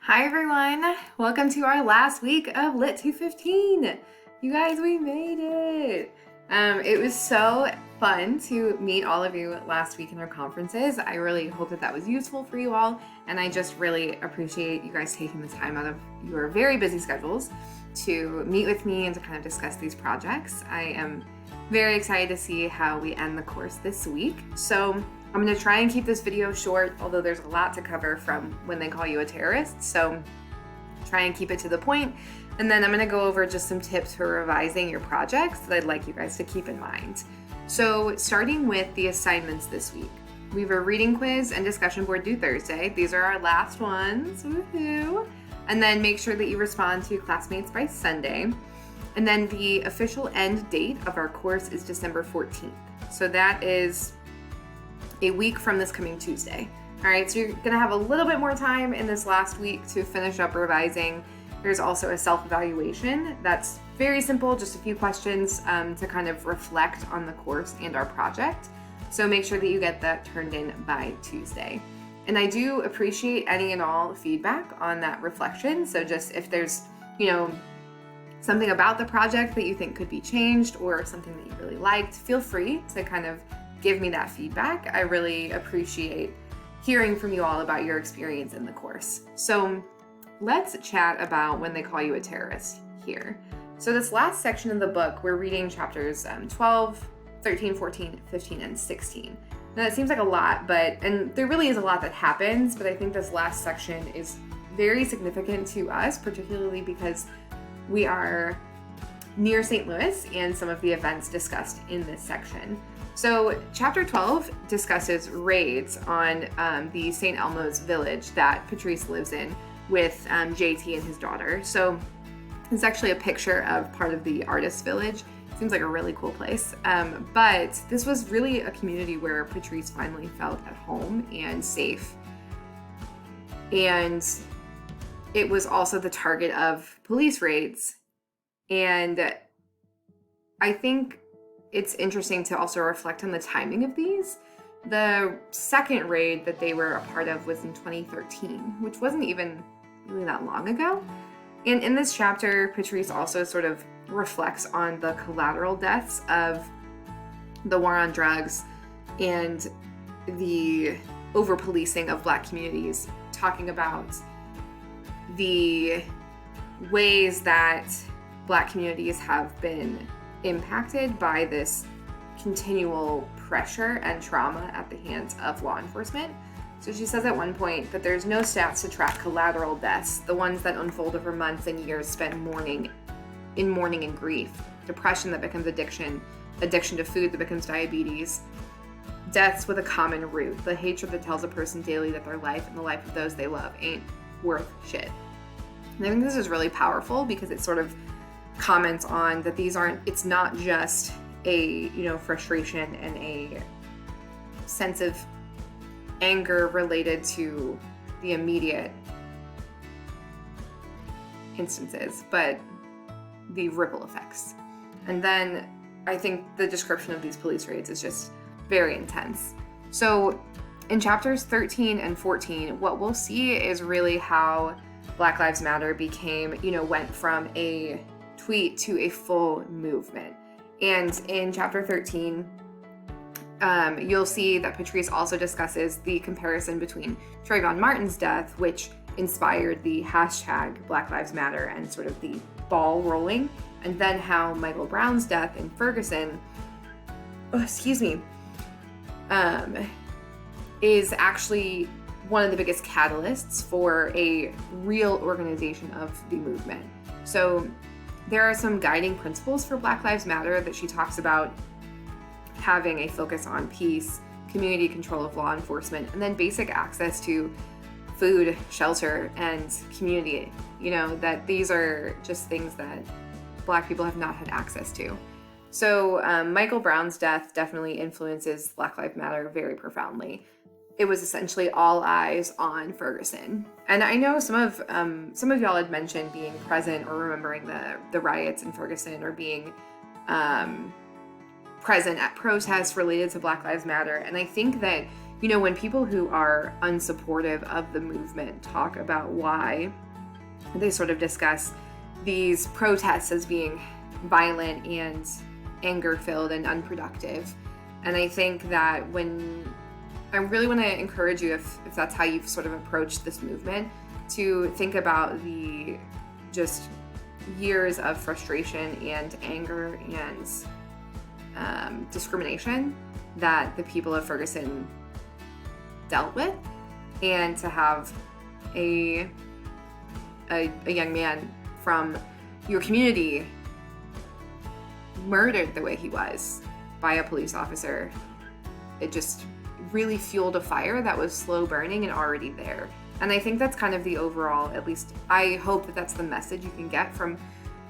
Hi everyone! Welcome to our last week of Lit 215. You guys, we made it! It was so fun to meet all of you last week in our conferences. I really hope that was useful for you all, and I just really appreciate you guys taking the time out of your very busy schedules to meet with me and to kind of discuss these projects. I am very excited to see how we end the course this week. So I'm going to try and keep this video short, although there's a lot to cover from When They Call You a Terrorist, so try and keep it to the point. And then I'm going to go over just some tips for revising your projects that I'd like you guys to keep in mind. So starting with the assignments this week, we have a reading quiz and discussion board due Thursday. These are our last ones, woohoo! And then make sure that you respond to classmates by Sunday. And then the official end date of our course is December 14th. So that is a week from this coming Tuesday. All right, so you're gonna have a little bit more time in this last week to finish up revising. There's also a self-evaluation that's very simple, just a few questions to kind of reflect on the course and our project. So make sure that you get that turned in by Tuesday. And I do appreciate any and all feedback on that reflection. So just if there's, something about the project that you think could be changed or something that you really liked, feel free to kind of give me that feedback. I really appreciate hearing from you all about your experience in the course. So let's chat about When They Call You a Terrorist here. So this last section of the book, we're reading chapters 12, 13, 14, 15, and 16. Now that seems like a lot, and there really is a lot that happens, but I think this last section is very significant to us, particularly because we are near St. Louis and some of the events discussed in this section. So chapter 12 discusses raids on the St. Elmo's village that Patrice lives in with JT and his daughter. So it's actually a picture of part of the artist village. Seems like a really cool place. But this was really a community where Patrice finally felt at home and safe. And it was also the target of police raids. And I think it's interesting to also reflect on the timing of these. The second raid that they were a part of was in 2013, which wasn't even really that long ago. And in this chapter, Patrice also sort of reflects on the collateral deaths of the war on drugs and the over-policing of Black communities, talking about the ways that Black communities have been impacted by this continual pressure and trauma at the hands of law enforcement. So she says at one point that there's no stats to track collateral deaths, the ones that unfold over months and years spent mourning and grief, depression that becomes addiction to food that becomes diabetes, deaths with a common root, the hatred that tells a person daily that their life and the life of those they love ain't worth shit. And I think this is really powerful because it sort of comments on that it's not just a, frustration and a sense of anger related to the immediate instances, but the ripple effects. And then I think the description of these police raids is just very intense. So in chapters 13 and 14, what we'll see is really how Black Lives Matter went from a tweet to a full movement. And in chapter 13, you'll see that Patrice also discusses the comparison between Trayvon Martin's death, which inspired the hashtag Black Lives Matter and sort of the ball rolling, and then how Michael Brown's death in Ferguson, is actually one of the biggest catalysts for a real organization of the movement. So there are some guiding principles for Black Lives Matter that she talks about having a focus on peace, community control of law enforcement, and then basic access to food, shelter, and community. That these are just things that Black people have not had access to. So Michael Brown's death definitely influences Black Lives Matter very profoundly. It was essentially all eyes on Ferguson. And I know some of y'all had mentioned being present or remembering the riots in Ferguson or being present at protests related to Black Lives Matter. And I think that when people who are unsupportive of the movement talk about why, they sort of discuss these protests as being violent and anger-filled and unproductive. And I think that I really want to encourage you, if that's how you've sort of approached this movement, to think about the just years of frustration and anger and discrimination that the people of Ferguson dealt with, and to have a young man from your community murdered the way he was by a police officer. It just really fueled a fire that was slow burning and already there. And I think that's kind of the overall, at least I hope that that's the message you can get from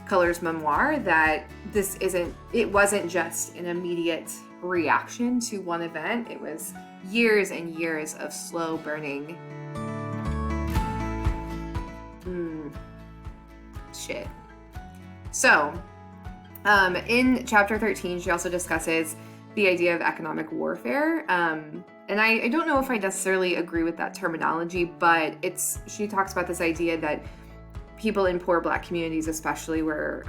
Color's memoir, that it wasn't just an immediate reaction to one event. It was years and years of slow burning shit. So, in chapter 13, she also discusses the idea of economic warfare. And I don't know if I necessarily agree with that terminology, but she talks about this idea that people in poor Black communities especially were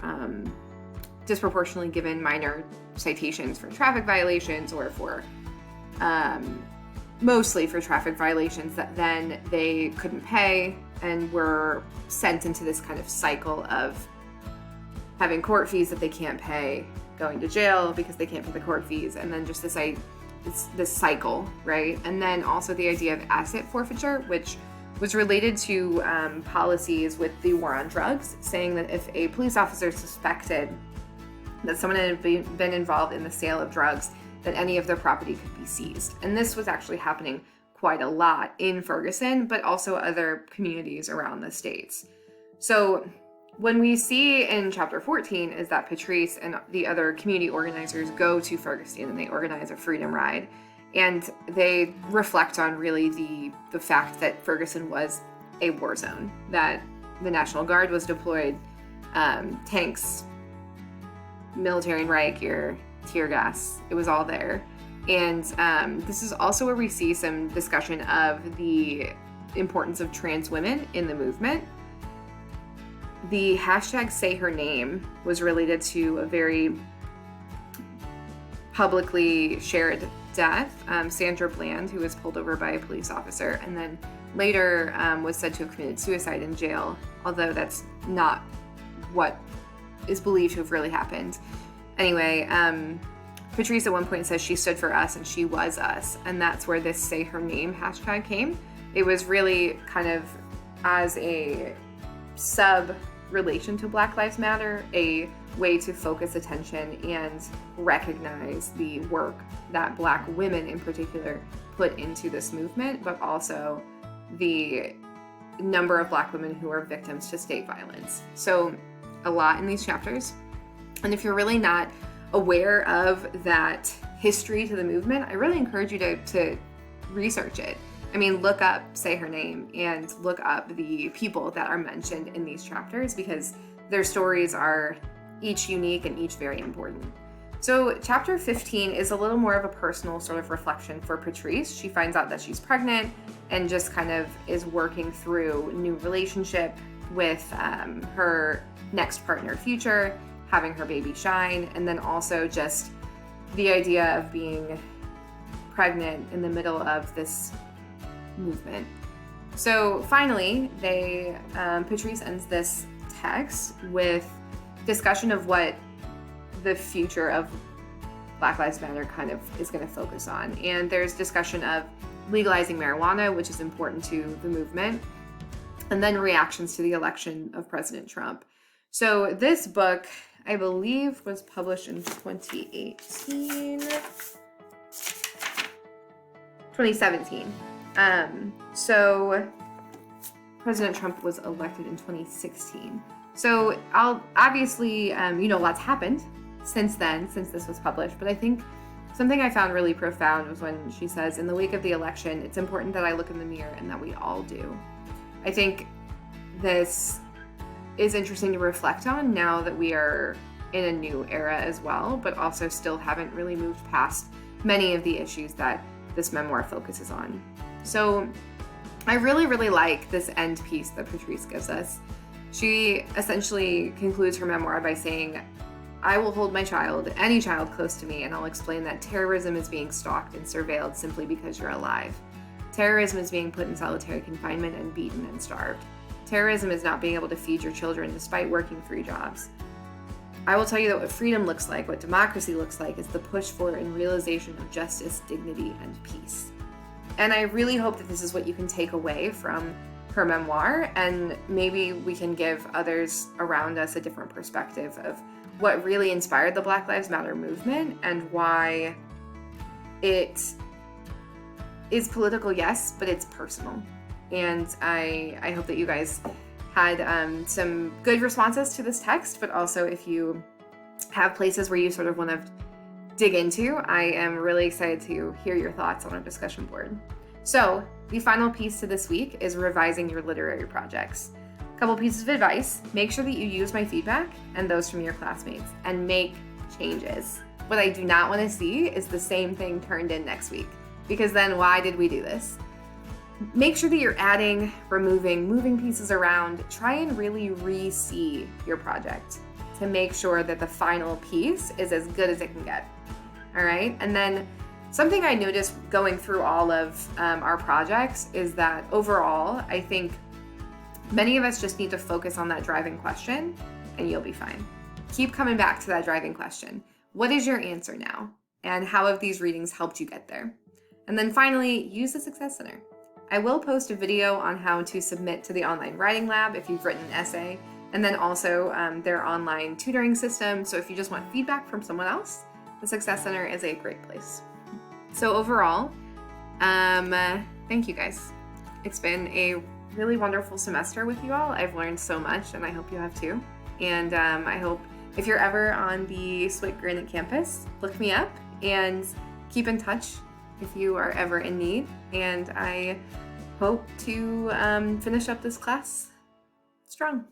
disproportionately given minor citations for traffic violations, or for mostly for traffic violations that then they couldn't pay, and were sent into this kind of cycle of having court fees that they can't pay, going to jail because they can't pay the court fees, and then just this cycle, right? And then also the idea of asset forfeiture, which was related to policies with the war on drugs, saying that if a police officer suspected that someone had been involved in the sale of drugs, that any of their property could be seized. And this was actually happening quite a lot in Ferguson, but also other communities around the states. So when we see in chapter 14 is that Patrisse and the other community organizers go to Ferguson and they organize a freedom ride. And they reflect on really the fact that Ferguson was a war zone, that the National Guard was deployed, tanks, military and riot gear, tear gas, it was all there. And this is also where we see some discussion of the importance of trans women in the movement. The hashtag Say Her Name was related to a very publicly shared death, Sandra Bland, who was pulled over by a police officer and then later was said to have committed suicide in jail, although that's not what is believed to have really happened. Anyway, Patrisse at one point says she stood for us and she was us, and that's where this Say Her Name hashtag came. It was really kind of as a sub-relation to Black Lives Matter, a way to focus attention and recognize the work that Black women in particular put into this movement, but also the number of Black women who are victims to state violence. So a lot in these chapters. And if you're really not aware of that history to the movement, I really encourage you to research it. I mean, look up Say Her Name and look up the people that are mentioned in these chapters, because their stories are each unique and each very important. So chapter 15 is a little more of a personal sort of reflection for Patrisse. She finds out that she's pregnant and just kind of is working through new relationship with her next partner, Future, having her baby Shine, and then also just the idea of being pregnant in the middle of this movement. So finally, Patrisse ends this text with discussion of what the future of Black Lives Matter kind of is going to focus on. And there's discussion of legalizing marijuana, which is important to the movement, and then reactions to the election of President Trump. So this book, I believe, was published in 2017. So President Trump was elected in 2016. So obviously, lots happened since then, since this was published. But I think something I found really profound was when she says, in the wake of the election, it's important that I look in the mirror and that we all do. I think this is interesting to reflect on now that we are in a new era as well, but also still haven't really moved past many of the issues that this memoir focuses on. So I really, really like this end piece that Patrice gives us. She essentially concludes her memoir by saying, I will hold my child, any child close to me, and I'll explain that terrorism is being stalked and surveilled simply because you're alive. Terrorism is being put in solitary confinement and beaten and starved. Terrorism is not being able to feed your children despite working 3 jobs. I will tell you that what freedom looks like, what democracy looks like, is the push for and realization of justice, dignity, and peace. And I really hope that this is what you can take away from her memoir, and maybe we can give others around us a different perspective of what really inspired the Black Lives Matter movement and why it is political, yes, but it's personal. And I hope that you guys had some good responses to this text, but also if you have places where you sort of want to dig into, I am really excited to hear your thoughts on our discussion board. So the final piece to this week is revising your literary projects. A couple pieces of advice: make sure that you use my feedback and those from your classmates and make changes. What I do not want to see is the same thing turned in next week, because then why did we do this? Make sure that you're adding, removing, moving pieces around. Try and really re-see your project to make sure that the final piece is as good as it can get. All right. And then something I noticed going through all of our projects is that overall, I think many of us just need to focus on that driving question and you'll be fine. Keep coming back to that driving question. What is your answer now? And how have these readings helped you get there? And then finally, use the Success Center. I will post a video on how to submit to the online writing lab if you've written an essay, and then also their online tutoring system. So if you just want feedback from someone else, the Success Center is a great place. So overall, thank you guys. It's been a really wonderful semester with you all. I've learned so much, and I hope you have too. And I hope if you're ever on the Swit Granite campus, look me up and keep in touch if you are ever in need. And I hope to finish up this class strong.